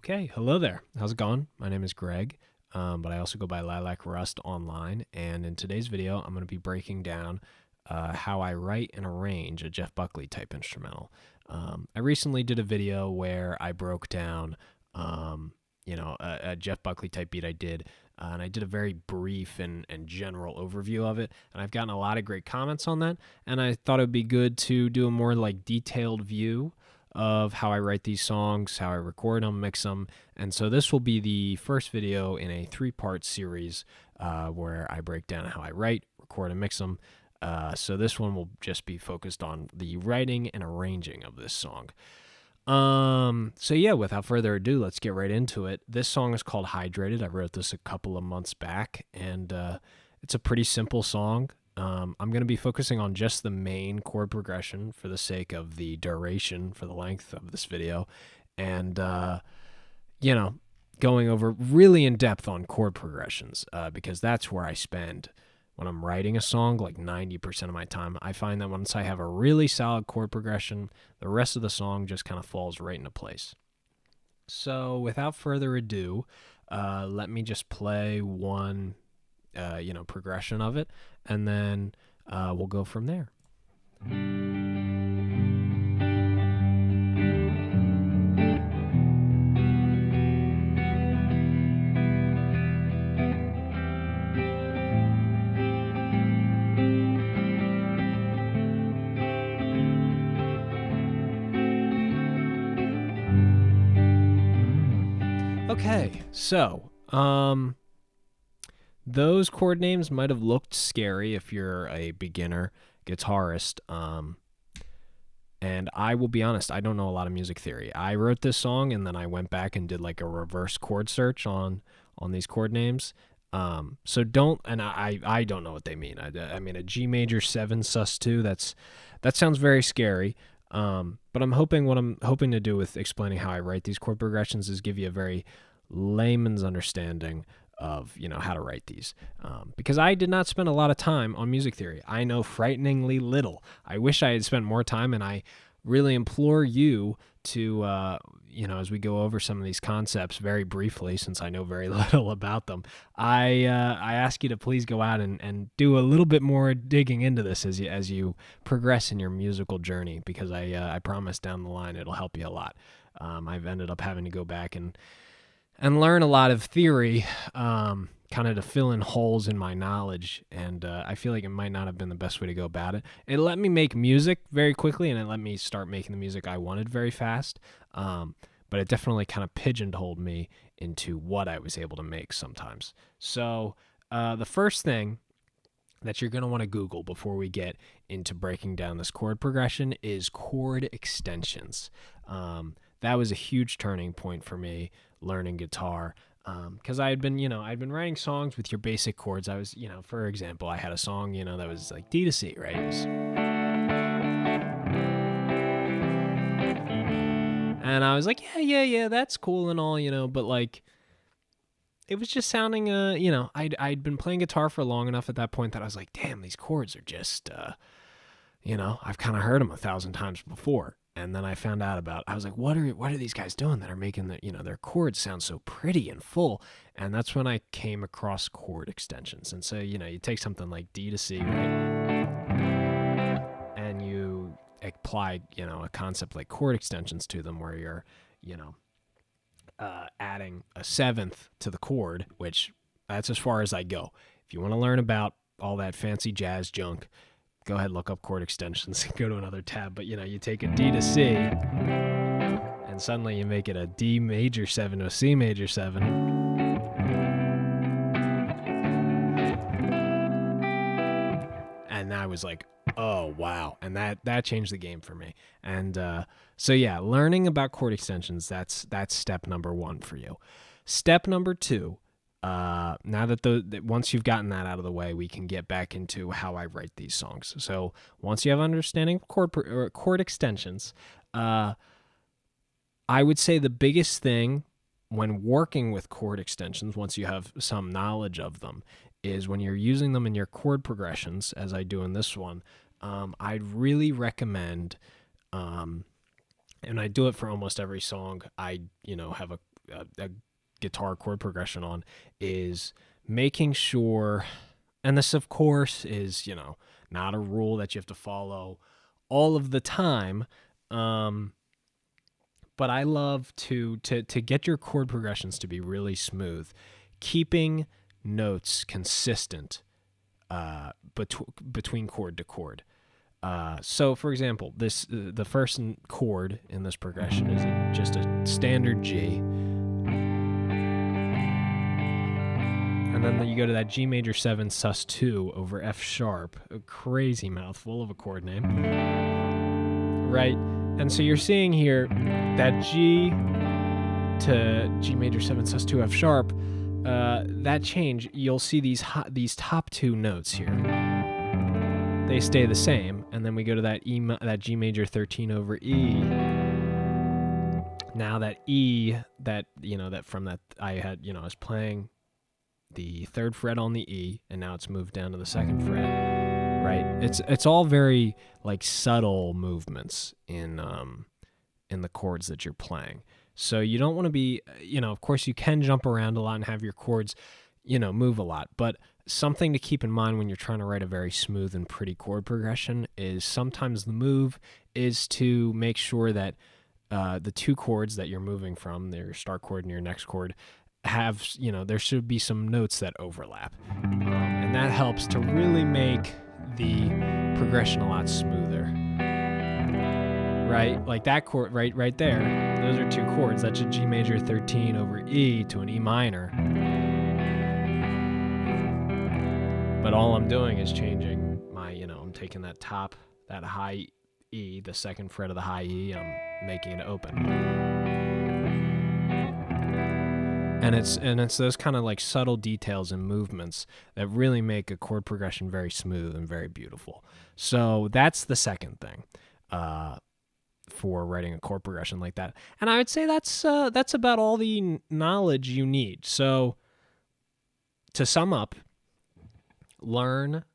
Okay, hello there. How's it going? My name is Greg, but I also go by Lilac Rust online. And in today's video, I'm going to be breaking down how I write and arrange a Jeff Buckley type instrumental. I recently did a video where I broke down, a Jeff Buckley type beat I did, and I did a very brief and general overview of it. And I've gotten a lot of great comments on that. And I thought it would be good to do a more detailed view of how I write these songs, how I record them, mix them. And so this will be the first video in a 3-part series where I break down how I write, record, and mix them. So this one will just be focused on the writing and arranging of this song. So yeah, without further ado, let's get right into it. This song is called Hydrated. I wrote this a couple of months back, and it's a pretty simple song. I'm going to be focusing on just the main chord progression for the sake of the duration, for the length of this video, and, going over really in depth on chord progressions, because that's where I spend when I'm writing a song, 90% of my time. I find that once I have a really solid chord progression, the rest of the song just kind of falls right into place. So without further ado, let me just play one progression of it, and then we'll go from there. Okay, so those chord names might have looked scary if you're a beginner guitarist. And I will be honest, I don't know a lot of music theory. I wrote this song and then I went back and did a reverse chord search on these chord names. So don't, and I don't know what they mean. I mean, a G major 7 sus2, that sounds very scary. But what I'm hoping to do with explaining how I write these chord progressions is give you a very layman's understanding of how to write these, because I did not spend a lot of time on music theory. I know frighteningly little. I wish I had spent more time, and I really implore you to as we go over some of these concepts very briefly, since I know very little about them, I ask you to please go out and do a little bit more digging into this as you progress in your musical journey, because I promise down the line it'll help you a lot. I've ended up having to go back and learn a lot of theory, kind of to fill in holes in my knowledge, and I feel like it might not have been the best way to go about it. It let me make music very quickly, and it let me start making the music I wanted very fast, but it definitely kind of pigeonholed me into what I was able to make sometimes. So the first thing that you're going to want to Google before we get into breaking down this chord progression is chord extensions. That was a huge turning point for me learning guitar, because I had been writing songs with your basic chords. I was, for example, I had a song, that was like D to C, right? And I was like, yeah, that's cool and all, but it was just sounding, I'd been playing guitar for long enough at that point that I was like, damn, these chords are just, I've kind of heard them 1,000 times before. And then I found out I was like, what are these guys doing that are making their chords sound so pretty and full? And that's when I came across chord extensions. And so, you take something like D to C, right? And you apply, a concept like chord extensions to them, where you're, adding a 7th to the chord, which that's as far as I go. If you want to learn about all that fancy jazz junk, go ahead, look up chord extensions and go to another tab. But, you take a D to C, and suddenly you make it a D major 7 to a C major 7. And I was like, oh, wow. And that changed the game for me. And so, yeah, learning about chord extensions, that's step number 1 for you. Step number 2, now that once you've gotten that out of the way, we can get back into how I write these songs. So once you have understanding of chord extensions, I would say the biggest thing when working with chord extensions, once you have some knowledge of them, is when you're using them in your chord progressions, as I do in this one, I'd really recommend, and I do it for almost every song. I, have a guitar chord progression on is making sure, and this of course is, not a rule that you have to follow all of the time. But I love to get your chord progressions to be really smooth, keeping notes consistent between chord to chord. So, for example, the first chord in this progression is just a standard G, and then you go to that G major 7 sus 2 over F sharp, a crazy mouthful of a chord name, right? And so you're seeing here that G to G major 7 sus 2 F sharp, that change, you'll see these top two notes here. They stay the same, and then we go to that G major 13 over E. Now that E, that from that I had, I was playing the 3rd fret on the E, and now it's moved down to the 2nd fret, right? It's all very like subtle movements in the chords that you're playing. So you don't want to be, of course you can jump around a lot and have your chords, move a lot, but something to keep in mind when you're trying to write a very smooth and pretty chord progression is sometimes the move is to make sure that the two chords that you're moving from, your start chord and your next chord, have, there should be some notes that overlap. And that helps to really make the progression a lot smoother. Right? Like that chord right there. Those are two chords. That's a G major 13 over E to an E minor. But all I'm doing is changing my, I'm taking that high E, the 2nd fret of the high E, I'm making it open. And it's those kind of like subtle details and movements that really make a chord progression very smooth and very beautiful. So that's the second thing for writing a chord progression like that. And I would say that's about all the knowledge you need. So to sum up, learn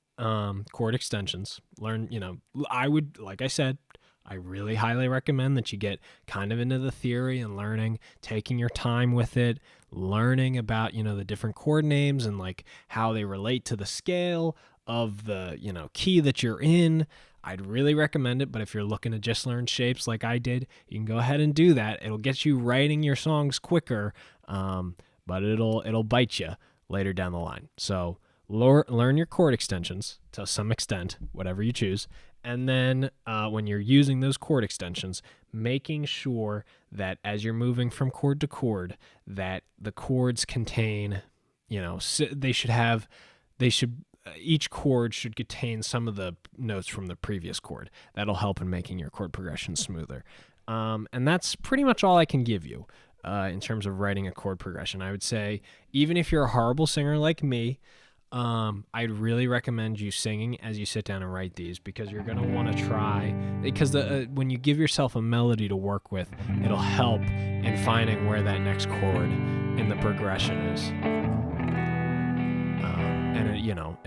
chord extensions. Learn, I would, like I said, I really highly recommend that you get kind of into the theory and learning, taking your time with it, learning about, the different chord names and like how they relate to the scale of the, key that you're in. I'd really recommend it, but if you're looking to just learn shapes like I did, you can go ahead and do that. It'll get you writing your songs quicker, but it'll bite you later down the line. So learn your chord extensions to some extent, whatever you choose. And then when you're using those chord extensions, making sure that as you're moving from chord to chord, that the chords contain, each chord should contain some of the notes from the previous chord. That'll help in making your chord progression smoother. And that's pretty much all I can give you in terms of writing a chord progression. I would say, even if you're a horrible singer like me, I'd really recommend you singing as you sit down and write these, because you're going to want to try, because when you give yourself a melody to work with, it'll help in finding where that next chord in the progression is.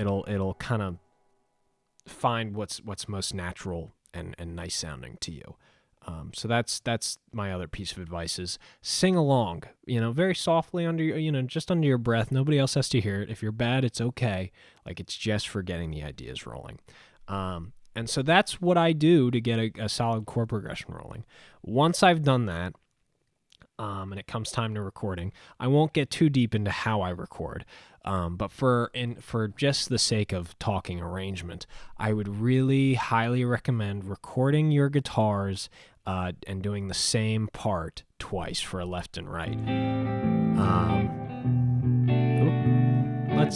And it'll kind of find what's most natural and nice sounding to you. So that's my other piece of advice is sing along, very softly under your, just under your breath. Nobody else has to hear it. If you're bad, it's okay. Like, it's just for getting the ideas rolling. And so that's what I do to get a solid chord progression rolling. Once I've done that, and it comes time to recording, I won't get too deep into how I record. But for just the sake of talking arrangement, I would really highly recommend recording your guitars and doing the same part twice for a left and right.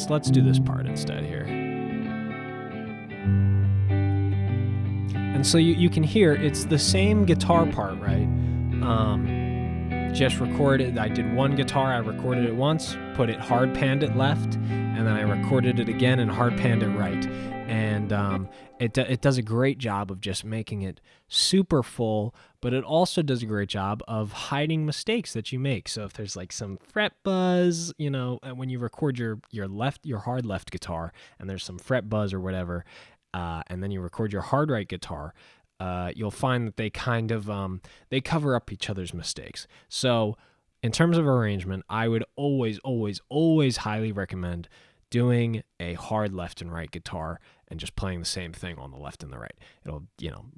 Let's do this part instead here. And so you can hear it's the same guitar part, right? Just recorded. I did one guitar, I recorded it once, put it hard panned it left, and then I recorded it again and hard panned it right. And it does a great job of just making it super full, but it also does a great job of hiding mistakes that you make. So if there's like some fret buzz, when you record your hard left guitar and there's some fret buzz or whatever, and then you record your hard right guitar, you'll find that they kind of they cover up each other's mistakes. So in terms of arrangement, I would always, always, always highly recommend doing a hard left and right guitar and just playing the same thing on the left and the right. It'll,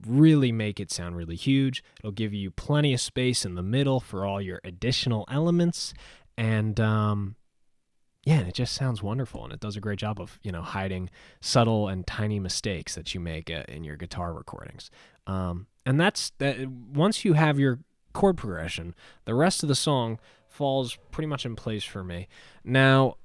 really make it sound really huge. It'll give you plenty of space in the middle for all your additional elements. And, yeah, and it just sounds wonderful, and it does a great job of, hiding subtle and tiny mistakes that you make in your guitar recordings. And that's that. Once you have your chord progression, the rest of the song falls pretty much in place for me. Now,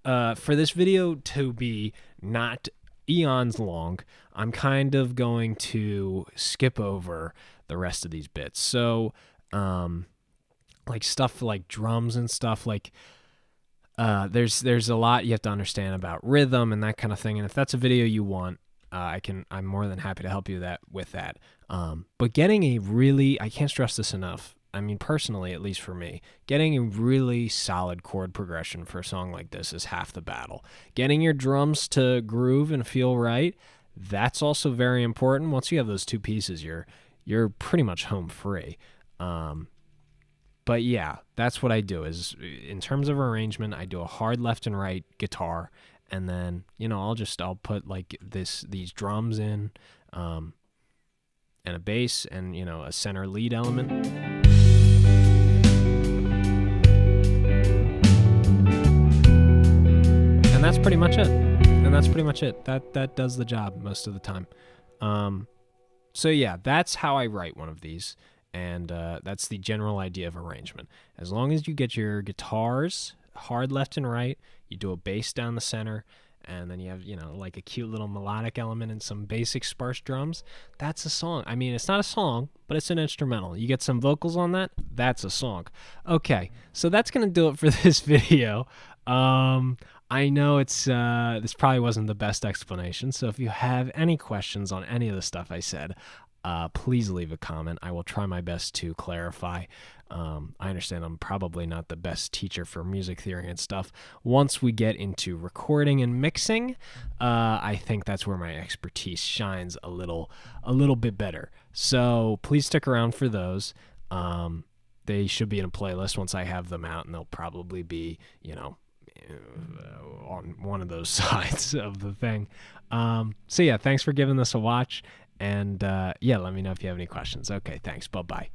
for this video to be not eons long, I'm kind of going to skip over the rest of these bits. So, like stuff like drums and stuff like. There's a lot you have to understand about rhythm and that kind of thing. And if that's a video you want, I'm more than happy to help you with that. But getting I can't stress this enough. I mean, personally, at least for me, getting a really solid chord progression for a song like this is half the battle. Getting your drums to groove and feel right, that's also very important. Once you have those two pieces, you're pretty much home free. But yeah, that's what I do is in terms of arrangement, I do a hard left and right guitar, and then, I'll put like these drums in, and a bass and, a center lead element. And that's pretty much it. That does the job most of the time. So yeah, that's how I write one of these. And that's the general idea of arrangement. As long as you get your guitars hard left and right, you do a bass down the center, and then you have, like a cute little melodic element and some basic sparse drums, that's a song. I mean, it's not a song, but it's an instrumental. You get some vocals on that, that's a song. Okay, so that's going to do it for this video. I know this probably wasn't the best explanation, so if you have any questions on any of the stuff I said, please leave a comment. I will try my best to clarify. I understand I'm probably not the best teacher for music theory and stuff. Once we get into recording and mixing, I think that's where my expertise shines a little bit better. So please stick around for those. They should be in a playlist once I have them out, and they'll probably be, on one of those sides of the thing. So yeah, thanks for giving this a watch. And yeah, let me know if you have any questions. Okay, thanks. Bye-bye.